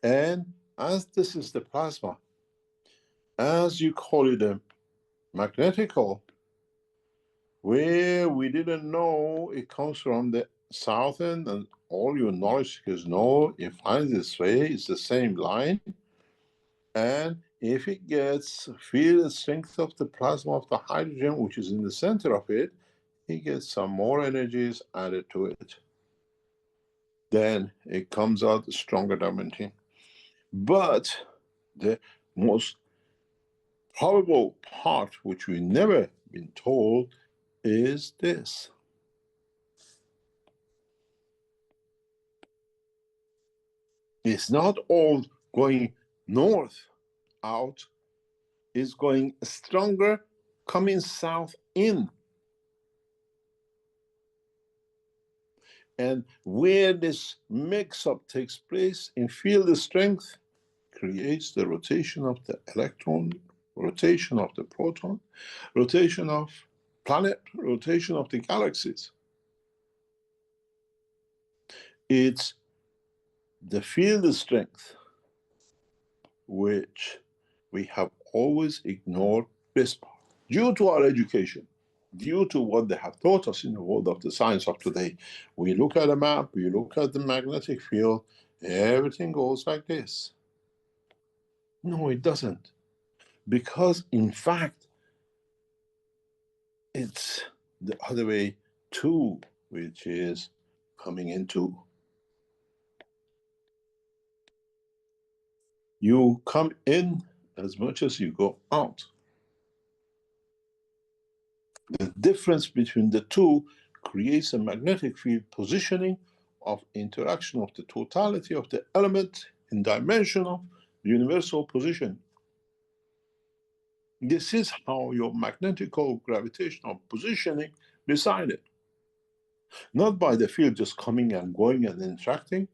And as this is the plasma, as you call it a magnetical, where we didn't know it comes from the south end, and all your knowledge is no, it finds its way, it's the same line. And if it gets, feel the strength of the plasma of the hydrogen, which is in the center of it, it gets some more energies added to it. Then it comes out stronger dimension. But the most probable part, which we never been told, is this. It's not all going north out, it's going stronger, coming south in. And where this mix-up takes place in field strength, creates the rotation of the electron, rotation of the proton, rotation of planet, rotation of the galaxies. It's the field strength which we have always ignored this part. Due to our education, due to what they have taught us in the world of the science of today, we look at a map, we look at the magnetic field, everything goes like this. No, it doesn't. Because in fact, it's the other way too, which is coming into. You come in as much as you go out. The difference between the two creates a magnetic field positioning of interaction of the totality of the element in dimension of universal position. This is how your magnetical gravitational positioning decided. Not by the field just coming and going and interacting.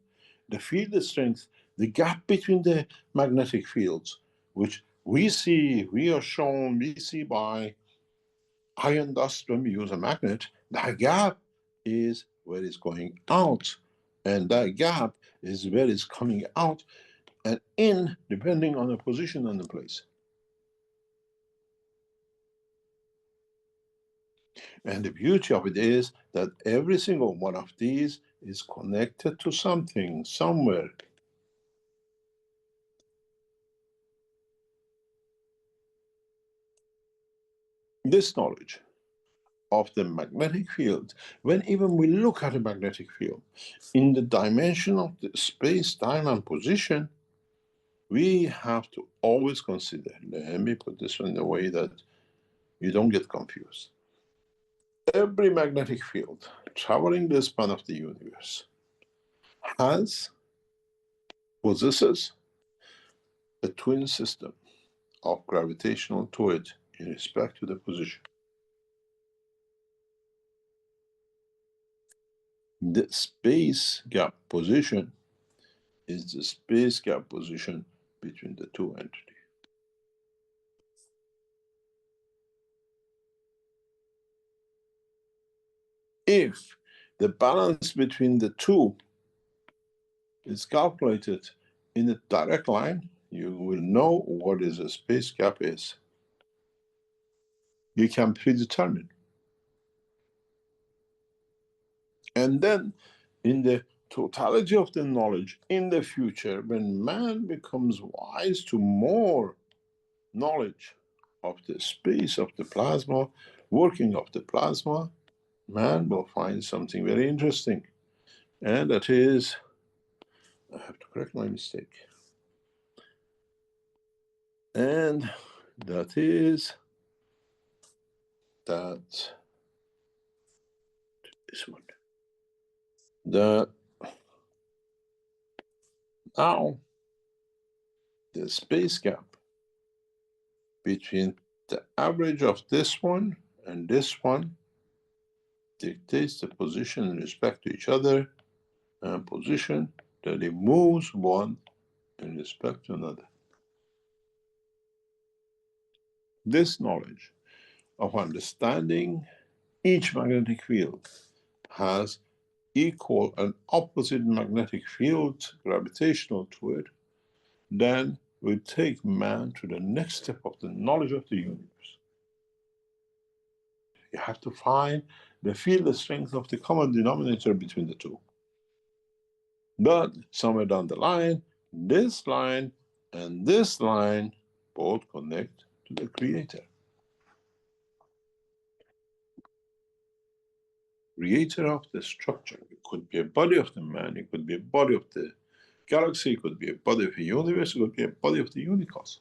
The field strength, the gap between the magnetic fields, which we see, we are shown, we see by iron dust when we use a magnet, that gap is where it's going out. And that gap is where it's coming out and in, depending on the position and the place. And the beauty of it is that every single one of these is connected to something, somewhere. This knowledge of the magnetic field, when even we look at a magnetic field, in the dimension of the space, time, and position, we have to always consider, let me put this in a way that you don't get confused. Every magnetic field traveling the span of the universe possesses a twin system of gravitational to it in respect to the position. The space gap position is the space gap position between the two entities. If the balance between the two is calculated in a direct line, you will know what is a space gap is. You can predetermine. And then in the totality of the knowledge in the future, when man becomes wise to more knowledge of the space of the plasma, working of the plasma, man will find something very interesting. And that is, I have to correct my mistake. And that is that this one. That now the space gap between the average of this one and this one dictates the position in respect to each other, and position that it moves one in respect to another. This knowledge of understanding each magnetic field has equal and opposite magnetic field gravitational to it, then we take man to the next step of the knowledge of the universe. You have to feel the strength of the common denominator between the two. But somewhere down the line, this line and this line both connect to the Creator. Creator of the structure. It could be a body of the man, it could be a body of the galaxy, it could be a body of the universe, it could be a body of the universe.